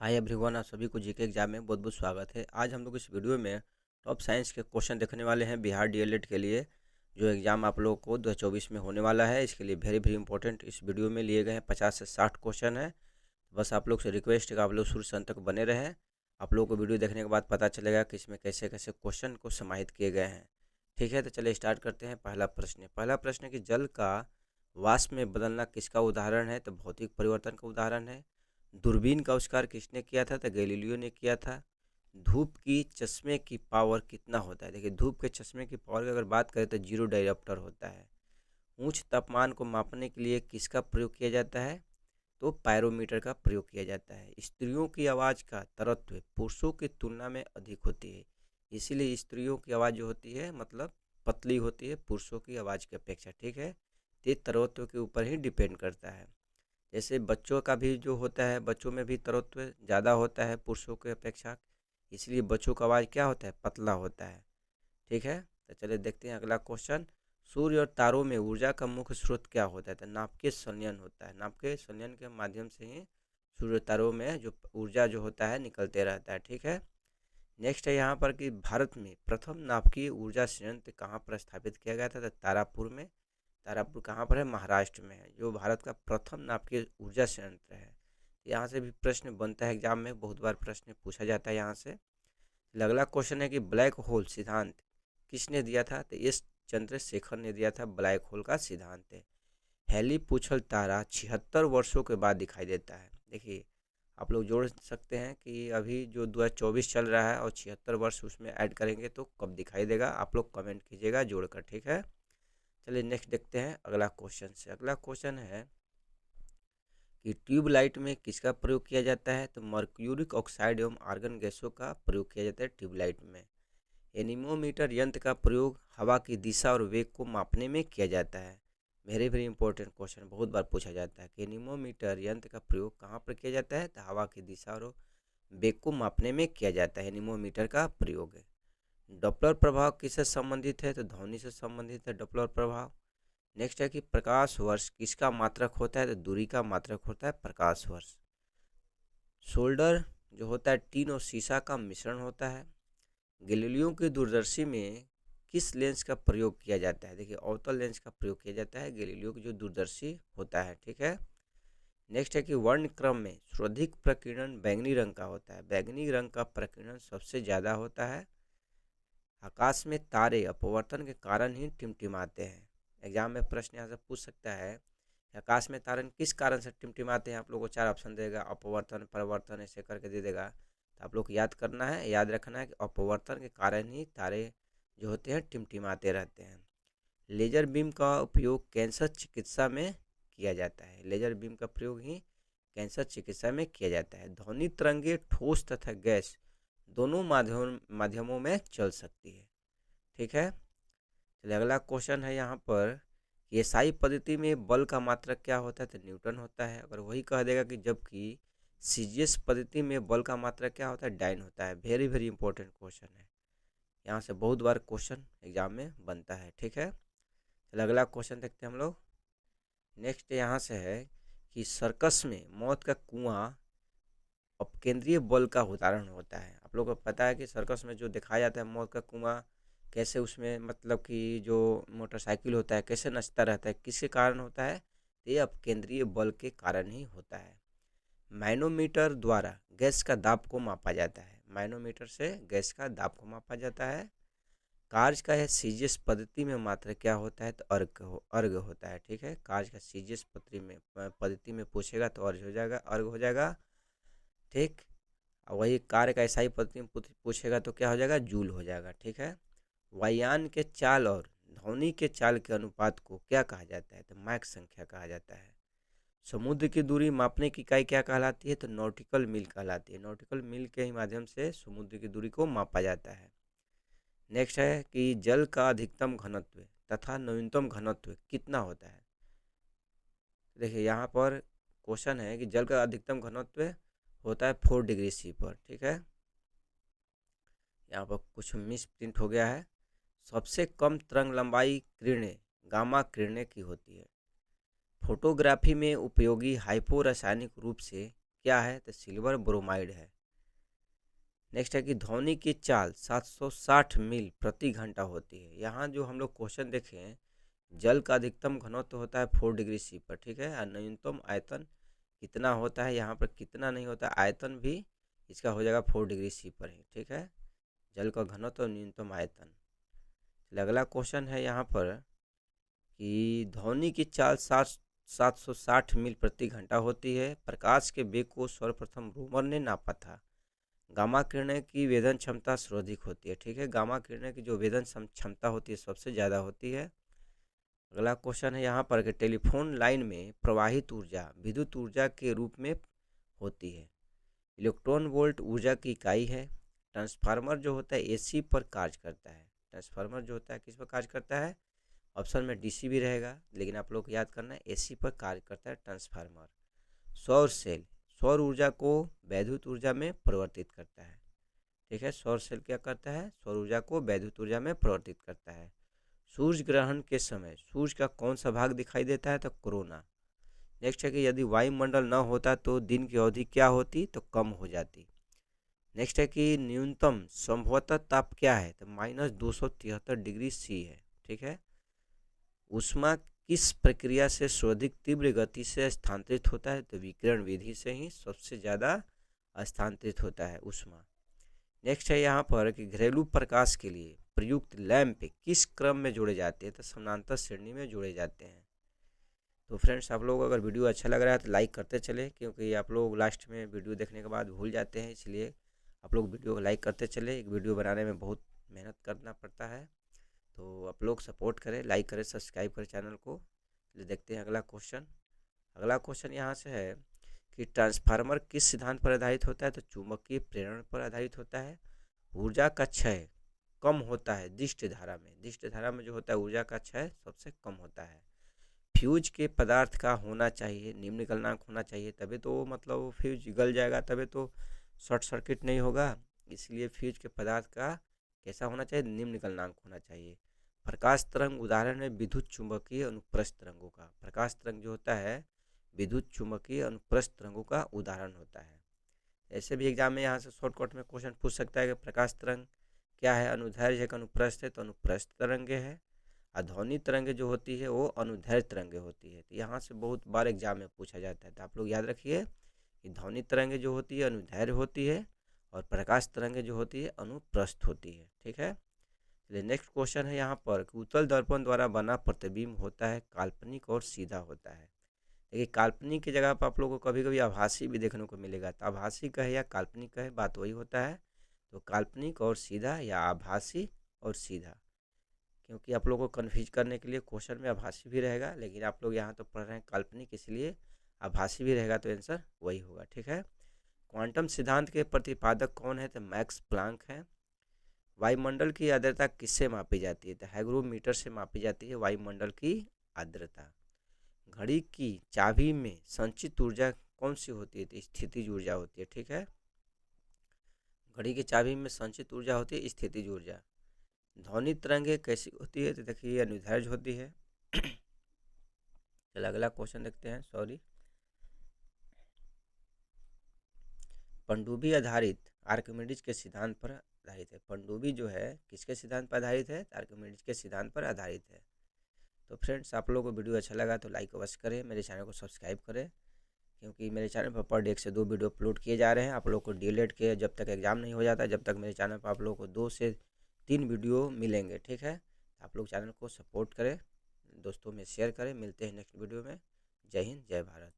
Hi everyone, आप सभी को जीके एग्जाम में बहुत बहुत स्वागत है। आज हम लोग इस वीडियो में टॉप साइंस के क्वेश्चन देखने वाले हैं बिहार डीएलएड के लिए, जो एग्ज़ाम आप लोगों को 2024 में होने वाला है। इसके लिए वेरी इंपॉर्टेंट इस वीडियो में लिए गए हैं 50 से 60 क्वेश्चन है। बस आप लोग से रिक्वेस्ट है कि आप लोग शुरू से अंत तक बने रहें। आप लोगों को वीडियो देखने के बाद पता चलेगा कि इसमें कैसे कैसे क्वेश्चन को समाहित किए गए हैं। ठीक है, तो चलिए स्टार्ट करते हैं। पहला प्रश्न है कि जल का वाष्प में बदलना किसका उदाहरण है? तो भौतिक परिवर्तन का उदाहरण है। दूरबीन का आविष्कार किसने किया था? तो गैलीलियो ने किया था। धूप की चश्मे की पावर कितना होता है? देखिए, धूप के चश्मे की पावर की अगर बात करें तो 0 डायोप्टर होता है। उच्च तापमान को मापने के लिए किसका प्रयोग किया जाता है? तो पायरोमीटर का प्रयोग किया जाता है। स्त्रियों की आवाज़ का तरत्व पुरुषों की तुलना में अधिक होती है, इसीलिए स्त्रियों की आवाज़ जो होती है मतलब पतली होती है पुरुषों की आवाज़ की अपेक्षा। ठीक है, तो ये तरत्व के ऊपर ही डिपेंड करता है। जैसे बच्चों का भी जो होता है, बच्चों में भी तरत्व ज़्यादा होता है पुरुषों के अपेक्षा, इसलिए बच्चों का आवाज़ क्या होता है? पतला होता है। ठीक है, तो चलिए देखते हैं अगला क्वेश्चन। सूर्य और तारों में ऊर्जा का मुख्य स्रोत क्या होता है? तो नाभिकीय संलयन होता है। नाभिकीय संलयन के माध्यम से ही सूर्य तारों में जो ऊर्जा जो होता है निकलते रहता है। ठीक है, नेक्स्ट है यहाँ पर कि भारत में प्रथम नाभिकीय ऊर्जा संयंत्र कहाँ पर स्थापित किया गया था? तो तारापुर में। तारापुर कहाँ पर है? महाराष्ट्र में है, जो भारत का प्रथम नाभिकीय ऊर्जा संयंत्र है। यहाँ से भी प्रश्न बनता है एग्जाम में, बहुत बार प्रश्न पूछा जाता है यहाँ से। अगला क्वेश्चन है कि ब्लैक होल सिद्धांत किसने दिया था? तो एस चंद्रशेखर ने दिया था ब्लैक होल का सिद्धांत। हेली पूछल तारा 76 वर्षों के बाद दिखाई देता है। देखिए, आप लोग जोड़ सकते हैं कि अभी जो 2024 चल रहा है और 76 वर्ष उसमें ऐड करेंगे तो कब दिखाई देगा, आप लोग कमेंट कीजिएगा जोड़कर। ठीक है, चलिए नेक्स्ट देखते हैं अगला क्वेश्चन से। अगला क्वेश्चन है कि ट्यूबलाइट में किसका प्रयोग किया जाता है? तो मर्क्यूरिक ऑक्साइड एवं आर्गन गैसों का प्रयोग किया जाता है ट्यूबलाइट में। एनीमोमीटर यंत्र का प्रयोग हवा की दिशा और वेग को मापने में किया जाता है। वेरी इंपॉर्टेंट क्वेश्चन, बहुत बार पूछा जाता है कि एनीमोमीटर यंत्र का प्रयोग कहाँ पर किया जाता है? तो हवा की दिशा और वेग को मापने में किया जाता है एनीमोमीटर का प्रयोग है। डॉपलर प्रभाव किससे संबंधित है? तो ध्वनि से संबंधित है डॉपलर प्रभाव। नेक्स्ट है कि प्रकाश वर्ष किसका मात्रक होता है? तो दूरी का मात्रक होता है प्रकाश वर्ष। सोल्डर जो होता है टीन और शीशा का मिश्रण होता है। गैलीलियो की दूरदर्शी में किस लेंस का प्रयोग किया जाता है? देखिए, अवतल लेंस का प्रयोग किया जाता है गैलीलियो की जो दूरदर्शी होता है। ठीक है, नेक्स्ट है कि वर्ण क्रम में सर्वाधिक प्रकीर्णन बैंगनी रंग का होता है। बैंगनी रंग का प्रकीर्णन सबसे ज़्यादा होता है। आकाश में तारे अपवर्तन के कारण ही टिमटिमाते हैं। एग्जाम में प्रश्न यहाँ से पूछ सकता है, आकाश में तारे किस कारण से टिमटिमाते हैं? आप लोगों को 4 ऑप्शन देगा, अपवर्तन, परिवर्तन, ऐसे करके दे देगा। तो आप लोग को याद करना है, याद रखना है कि अपवर्तन के कारण ही तारे जो होते हैं टिमटिमाते रहते हैं। लेजर बीम का उपयोग कैंसर चिकित्सा में किया जाता है। लेजर बीम का प्रयोग ही कैंसर चिकित्सा में किया जाता है। ध्वनि तरंगे ठोस तथा गैस दोनों माध्यमों में चल सकती है। ठीक है, चलिए अगला क्वेश्चन है यहाँ पर कि एसआई पद्धति में बल का मात्रक क्या होता है? तो न्यूटन होता है। अगर वही कह देगा कि जबकि सीजीएस पद्धति में बल का मात्रक क्या होता है? डाइन होता है। वेरी इंपॉर्टेंट क्वेश्चन है, यहाँ से बहुत बार क्वेश्चन एग्जाम में बनता है। ठीक है, चलिए अगला क्वेश्चन देखते हैं हम लोग। नेक्स्ट यहाँ से है कि सर्कस में मौत का कुआं अपकेंद्रीय बल का उदाहरण होता है। आप लोगों को पता है कि सर्कस में जो दिखाया जाता है मौत का कुआं, कैसे उसमें मतलब कि जो मोटरसाइकिल होता है कैसे नचता रहता है, किसके कारण होता है? तो ये अपकेंद्रीय बल के कारण ही होता है। मैनोमीटर द्वारा गैस का दाब को मापा जाता है। मैनोमीटर से गैस का दाब को मापा जाता है। कार्य का यह सीजीएस पद्धति में मात्रा क्या होता है? तो अर्घ होता है। ठीक है, कार्य का सीजीएस पद्धति में पूछेगा तो अर्घ हो जाएगा, अर्घ हो जाएगा। ठीक, और वही कार्य का एसआई पद्धति में पूछेगा तो क्या हो जाएगा? जूल हो जाएगा। ठीक है, वायुयान के चाल और ध्वनि के चाल के अनुपात को क्या कहा जाता है? तो मैक संख्या कहा जाता है। समुद्र की दूरी मापने की इकाई क्या कहलाती है? तो नॉटिकल मील कहलाती है। नॉटिकल मील के ही माध्यम से समुद्र की दूरी को मापा जाता है। नेक्स्ट है कि जल का अधिकतम घनत्व तथा न्यूनतम घनत्व कितना होता है? देखिए, यहाँ पर क्वेश्चन है कि जल का अधिकतम घनत्व होता है 4 डिग्री सी पर। ठीक है, यहाँ पर कुछ मिस प्रिंट हो गया है। सबसे कम तरंग लंबाई किरणें गामा किरणें की होती है। फोटोग्राफी में उपयोगी हाइपो रासायनिक रूप से क्या है? तो सिल्वर ब्रोमाइड है। नेक्स्ट है कि ध्वनि की चाल 760 मील प्रति घंटा होती है। यहाँ जो हम लोग क्वेश्चन देखें, जल का अधिकतम घनत्व होता है 4 डिग्री सी पर, ठीक है। और न्यूनतम आयतन कितना होता है, यहाँ पर कितना नहीं होता, आयतन भी इसका हो जाएगा 4 डिग्री सी पर ही, ठीक है। जल का घनत्व और न्यूनतम आयतन। अगला क्वेश्चन है यहाँ पर कि ध्वनि की चाल 760 मील प्रति घंटा होती है। प्रकाश के वेग को सर्वप्रथम रोमर ने नापा था। गामा किरणें की वेदन क्षमता सर्वाधिक होती है, ठीक है। गामा किरणें की जो वेदन क्षमता होती है सबसे ज़्यादा होती है। अगला क्वेश्चन है यहाँ पर कि टेलीफोन लाइन में प्रवाहित ऊर्जा विद्युत ऊर्जा के रूप में होती है। इलेक्ट्रॉन वोल्ट ऊर्जा की इकाई है। ट्रांसफार्मर जो होता है एसी पर कार्य करता है। ट्रांसफार्मर जो होता है किस पर कार्य करता है? ऑप्शन में डीसी भी रहेगा, लेकिन आप लोग को याद करना है एसी पर कार्य करता है ट्रांसफार्मर। सौर सेल सौर ऊर्जा को वैद्युत ऊर्जा में परिवर्तित करता है, ठीक है। सौर सेल क्या करता है? सौर ऊर्जा को वैद्युत ऊर्जा में परिवर्तित करता है। सूर्य ग्रहण के समय सूर्य का कौन सा भाग दिखाई देता है? तो कोरोना। नेक्स्ट है कि यदि वायुमंडल न होता तो दिन की अवधि क्या होती? तो कम हो जाती। नेक्स्ट है कि न्यूनतम संभवतः ताप क्या है? तो -273 डिग्री सी है, ठीक है। ऊष्मा किस प्रक्रिया से सर्वाधिक तीव्र गति से स्थानांतरित होता है? तो विकिरण विधि से ही सबसे ज़्यादा स्थानांतरित होता है ऊष्मा। नेक्स्ट है यहाँ पर कि घरेलू प्रकाश के लिए प्रयुक्त लैंप किस क्रम में जोड़े जाते हैं? तो समानांतर श्रेणी में जोड़े जाते हैं। तो फ्रेंड्स, आप लोग अगर वीडियो अच्छा लग रहा है तो लाइक करते चले, क्योंकि आप लोग लास्ट में वीडियो देखने के बाद भूल जाते हैं, इसलिए आप लोग वीडियो को लाइक करते चले। एक वीडियो बनाने में बहुत मेहनत करना पड़ता है, तो आप लोग सपोर्ट करें, लाइक करें, सब्सक्राइब करें चैनल को। चलिए देखते हैं अगला क्वेश्चन। अगला क्वेश्चन यहाँ से है कि ट्रांसफार्मर किस सिद्धांत पर आधारित होता है? तो चुंबकीय प्रेरण पर आधारित होता है। ऊर्जा का क्षय कम होता है दिष्ट धारा में। दिष्ट धारा में जो होता है ऊर्जा का क्षय सबसे कम होता है। फ्यूज के पदार्थ का होना चाहिए निम्न गलनांक होना चाहिए, तभी तो मतलब फ्यूज गल जाएगा, तभी तो शॉर्ट सर्किट नहीं होगा। इसलिए फ्यूज के पदार्थ का कैसा होना चाहिए? निम्न गलनांक होना चाहिए। प्रकाश तरंग उदाहरण है विद्युत चुंबकीय अनुप्रस्थ तरंगों का। प्रकाश तरंग जो होता है विद्युत चुंबकीय अनुप्रस्थ तरंगों का उदाहरण होता है। ऐसे भी एग्जाम में यहाँ से शॉर्टकट में क्वेश्चन पूछ सकता है कि प्रकाश तरंग क्या है? अनुदैर्घ्य है कि अनुप्रस्थ है? तो अनुप्रस्थ तरंगे है। ध्वनि तरंगे जो होती है वो अनुदैर्घ्य तरंगे होती है। तो यहाँ से बहुत बार एग्जाम में पूछा जाता है, तो आप लोग याद रखिए कि ध्वनि तरंगे जो होती है अनुदैर्घ्य होती है और प्रकाश तरंगे जो होती है अनुप्रस्थ होती है, ठीक है। चलिए नेक्स्ट क्वेश्चन है यहाँ पर कि उत्तल दर्पण द्वारा बना प्रतिबिंब होता है काल्पनिक और सीधा होता है। देखिए काल्पनिक की जगह पर आप लोगों को कभी कभी आभासी भी देखने को मिलेगा, तो आभासी कहे या काल्पनिक कहे बात वही होता है। तो काल्पनिक और सीधा या आभासी और सीधा, क्योंकि आप लोगों को कन्फ्यूज करने के लिए क्वेश्चन में आभासी भी रहेगा, लेकिन आप लोग यहाँ तो पढ़ रहे हैं काल्पनिक, इसलिए आभासी भी रहेगा, तो आंसर वही होगा, ठीक है। क्वांटम सिद्धांत के प्रतिपादक कौन है? तो मैक्स प्लांक है। वायुमंडल की आर्द्रता किससे मापी जाती है? तो हाइग्रोमीटर से मापी जाती है वायुमंडल की आर्द्रता। घड़ी की चाबी में संचित ऊर्जा कौन सी होती है? तो स्थितिज ऊर्जा होती है, ठीक है। घड़ी की चाबी में संचित ऊर्जा होती है स्थितिज ऊर्जा। ध्वनि तरंगे कैसी होती है? तो देखिए अनुदैर्घ्य होती है। चलो अगला क्वेश्चन देखते हैं। सॉरी, पनडुब्बी आधारित आर्किमिडीज के सिद्धांत पर आधारित है। पनडुब्बी जो है किसके सिद्धांत पर आधारित है? आर्किमिडीज के सिद्धांत पर आधारित है। तो फ्रेंड्स, आप लोगों को वीडियो अच्छा लगा तो लाइक अवश्य करें, मेरे चैनल को सब्सक्राइब करें, क्योंकि मेरे चैनल पर डे 1 से 2 वीडियो अपलोड किए जा रहे हैं। आप लोग को डीएलएड के जब तक एग्जाम नहीं हो जाता, जब तक मेरे चैनल पर आप लोगों को 2 से 3 वीडियो मिलेंगे, ठीक है। आप लोग चैनल को सपोर्ट करें, दोस्तों में शेयर करें। मिलते हैं नेक्स्ट वीडियो में। जय हिंद, जय भारत।